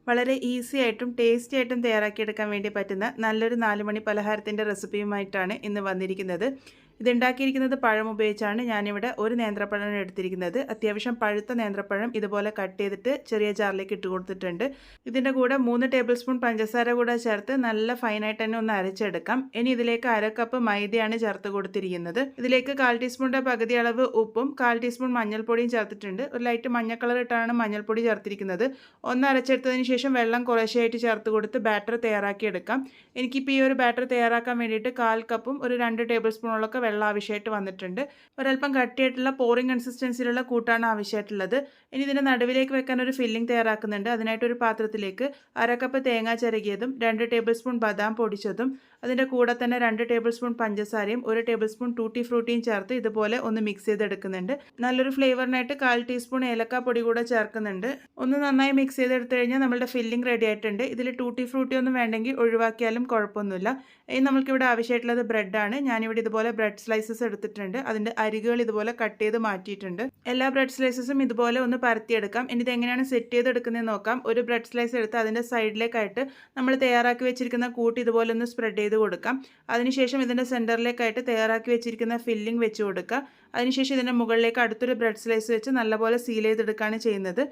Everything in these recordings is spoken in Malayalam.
വളരെ ഈസി ആയിട്ടും ടേസ്റ്റി ആയിട്ടും തയ്യാറാക്കിയെടുക്കാൻ വേണ്ടി പറ്റുന്ന നല്ലൊരു 4 മണി പലഹാരത്തിൻ്റെ റെസിപ്പിയുമായിട്ടാണ് ഇന്ന് വന്നിരിക്കുന്നത്. ഇതുണ്ടാക്കിയിരിക്കുന്നത് പഴം ഉപയോഗിച്ചാണ്. ഞാനിവിടെ ഒരു നേന്ത്രപ്പഴമാണ് എടുത്തിരിക്കുന്നത്. അത്യാവശ്യം പഴുത്ത നേന്ത്രപ്പഴം ഇതുപോലെ കട്ട് ചെയ്തിട്ട് ചെറിയ ജാറിലേക്ക് ഇട്ട് കൊടുത്തിട്ടുണ്ട്. ഇതിൻ്റെ കൂടെ 3 ടേബിൾ സ്പൂൺ പഞ്ചസാര കൂടെ ചേർത്ത് നല്ല ഫൈനായിട്ട് തന്നെ ഒന്ന് അരച്ചെടുക്കാം. ഇനി ഇതിലേക്ക് 1/2 കപ്പ് മൈദയാണ് ചേർത്ത് കൊടുത്തിരിക്കുന്നത്. ഇതിലേക്ക് 1/4 ടീസ്പൂണിൻ്റെ പകുതി അളവ് ഉപ്പും 1/4 ടീസ്പൂൺ മഞ്ഞൾപ്പൊടിയും ചേർത്തിട്ടുണ്ട്. ഒരു ലൈറ്റ് മഞ്ഞ കളർ ഇട്ടാണ് മഞ്ഞൾപ്പൊടി ചേർത്തിരിക്കുന്നത്. ഒന്ന് അരച്ചെടുത്തതിന് ശേഷം വെള്ളം കുറേശ്ശെയായിട്ട് ചേർത്ത് കൊടുത്ത് ബാറ്റർ തയ്യാറാക്കിയെടുക്കാം. എനിക്കിപ്പോൾ ഈ ഒരു ബാറ്റർ തയ്യാറാക്കാൻ വേണ്ടിയിട്ട് 1/4 കപ്പും ഒരു 2 ടേബിൾ സ്പൂണോളൊക്കെ വെള്ളം ആവശ്യമായിട്ട് വന്നിട്ടുണ്ട്. ഒരല്പം കട്ടിയായിട്ടുള്ള പോറിംഗ് കൺസിസ്റ്റൻസിയിലുള്ള കൂട്ടാണ് ആവശ്യമായിട്ടുള്ളത്. ഇനി ഇതിൻ്റെ നടുവിലേക്ക് വെക്കാൻ ഒരു ഫില്ലിംഗ് തയ്യാറാക്കുന്നുണ്ട്. അതിനായിട്ടൊരു പാത്രത്തിലേക്ക് 1/2 കപ്പ് തേങ്ങ ചിരകിയതും 2 ടേബിൾ സ്പൂൺ ബദാം പൊടിച്ചതും അതിൻ്റെ കൂടെ തന്നെ 2 ടേബിൾ സ്പൂൺ പഞ്ചസാരയും 1 ടേബിൾ സ്പൂൺ ടൂട്ടി ഫ്രൂട്ടിയും ചേർത്ത് ഇതുപോലെ ഒന്ന് മിക്സ് ചെയ്തെടുക്കുന്നുണ്ട്. നല്ലൊരു ഫ്ലേവറിനായിട്ട് 1/4 ടീസ്പൂൺ ഏലക്കാപ്പൊടി കൂടെ ചേർക്കുന്നുണ്ട്. ഒന്ന് നന്നായി മിക്സ് ചെയ്തെടുത്ത് കഴിഞ്ഞാൽ നമ്മളുടെ ഫില്ലിംഗ് റെഡി ആയിട്ടുണ്ട്. ഇതിൽ ടൂട്ടി ഫ്രൂട്ടി ഒന്നും വേണ്ടെങ്കിൽ ഒഴിവാക്കിയാലും കുഴപ്പമൊന്നുമില്ല. ഇനി നമുക്കിവിടെ ആവശ്യമായിട്ടുള്ളത് ബ്രെഡാണ്. ഞാനിവിടെ ഇതുപോലെ ബ്രെഡ് സ്ലൈസസ് എടുത്തിട്ടുണ്ട്. അതിൻ്റെ അരികുകൾ ഇതുപോലെ കട്ട് ചെയ്ത് മാറ്റിയിട്ടുണ്ട്. എല്ലാ ബ്രെഡ് സ്ലൈസസും ഇതുപോലെ ഒന്ന് പരത്തിയെടുക്കാം. ഇനി ഇതെങ്ങനെയാണ് സെറ്റ് ചെയ്തെടുക്കുന്നതെന്ന് നോക്കാം. ഒരു ബ്രെഡ് സ്ലൈസ് എടുത്ത് അതിൻ്റെ സൈഡിലേക്കായിട്ട് നമ്മൾ തയ്യാറാക്കി വെച്ചിരിക്കുന്ന കൂട്ട് ഇതുപോലെ ഒന്ന് സ്പ്രെഡ് ചെയ്ത് കൊടുക്കാം. അതിനുശേഷം ഇതിൻ്റെ സെൻറ്ററിലേക്കായിട്ട് തയ്യാറാക്കി വെച്ചിരിക്കുന്ന ഫില്ലിംഗ് വെച്ച് കൊടുക്കുക. അതിനുശേഷം ഇതിൻ്റെ മുകളിലേക്ക് അടുത്തൊരു ബ്രെഡ് സ്ലൈസ് വെച്ച് നല്ലപോലെ സീൽ ചെയ്തെടുക്കുകയാണ് ചെയ്യുന്നത്.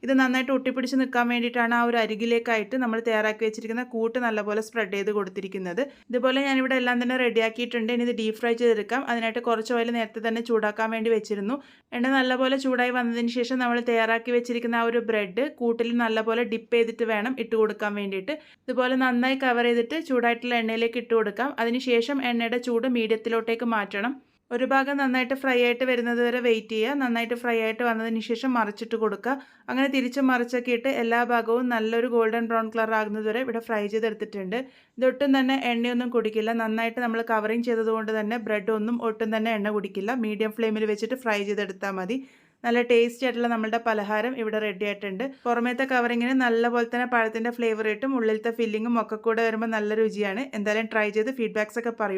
ഇത് നന്നായിട്ട് ഒട്ടിപ്പിടിച്ച് നിൽക്കാൻ വേണ്ടിയിട്ടാണ് ആ ഒരു അരികിലേക്കായിട്ട് നമ്മൾ തയ്യാറാക്കി വെച്ചിരിക്കുന്ന കൂട്ട് നല്ലപോലെ സ്പ്രെഡ് ചെയ്ത് കൊടുത്തിരിക്കുന്നത്. ഇതുപോലെ ഞാനിവിടെ എല്ലാം തന്നെ റെഡിയാക്കിയിട്ടുണ്ട്. ഇനി ഇത് ഡീപ് ഫ്രൈ ചെയ്തെടുക്കാം. അതിനായിട്ട് കുറച്ച് ഓയിൽ നേരത്തെ തന്നെ ചൂടാക്കാൻ വേണ്ടി വെച്ചിരുന്നു. എണ്ണ നല്ലപോലെ ചൂടായി വന്നതിന് ശേഷം നമ്മൾ തയ്യാറാക്കി വെച്ചിരിക്കുന്ന ആ ഒരു ബ്രെഡ് കൂട്ടിൽ നല്ലപോലെ ഡിപ്പ് ചെയ്തിട്ട് വേണം ഇട്ട് കൊടുക്കാൻ വേണ്ടിയിട്ട്. ഇതുപോലെ നന്നായി കവർ ചെയ്തിട്ട് ചൂടായിട്ടുള്ള എണ്ണയിലേക്ക് ഇട്ട് കൊടുക്കാം. അതിനുശേഷം എണ്ണയുടെ ചൂട് മീഡിയത്തിലോട്ടേക്ക് മാറ്റണം. ഒരു ഭാഗം നന്നായിട്ട് ഫ്രൈ ആയിട്ട് വരുന്നത് വരെ വെയിറ്റ് ചെയ്യുക. നന്നായിട്ട് ഫ്രൈ ആയിട്ട് വന്നതിന് ശേഷം മറിച്ചിട്ട് കൊടുക്കുക. അങ്ങനെ തിരിച്ചും മറിച്ചൊക്കെ ഇട്ട് എല്ലാ ഭാഗവും നല്ലൊരു ഗോൾഡൻ ബ്രൗൺ കളർ ആകുന്നത് വരെ ഇവിടെ ഫ്രൈ ചെയ്തെടുത്തിട്ടുണ്ട്. ഇതൊട്ടും തന്നെ എണ്ണയൊന്നും കുടിക്കില്ല. നന്നായിട്ട് നമ്മൾ കവറിങ് ചെയ്തതുകൊണ്ട് തന്നെ ബ്രെഡ് ഒന്നും ഒട്ടും തന്നെ എണ്ണ കുടിക്കില്ല. മീഡിയം ഫ്ലെയിമിൽ വെച്ചിട്ട് ഫ്രൈ ചെയ്തെടുത്താൽ മതി. നല്ല ടേസ്റ്റി ആയിട്ടുള്ള നമ്മളുടെ പലഹാരം ഇവിടെ റെഡി ആയിട്ടുണ്ട്. പുറമേത്തെ കവറിങ്ങിന് നല്ലപോലെ തന്നെ പഴത്തിൻ്റെ ഫ്ലേവർ ഇട്ടും ഉള്ളിലത്തെ ഫില്ലിങ്ങും ഒക്കെ കൂടെ വരുമ്പോൾ നല്ല രുചിയാണ്. എന്തായാലും ട്രൈ ചെയ്ത് ഫീഡ്ബാക്സ് ഒക്കെ പറയൂ.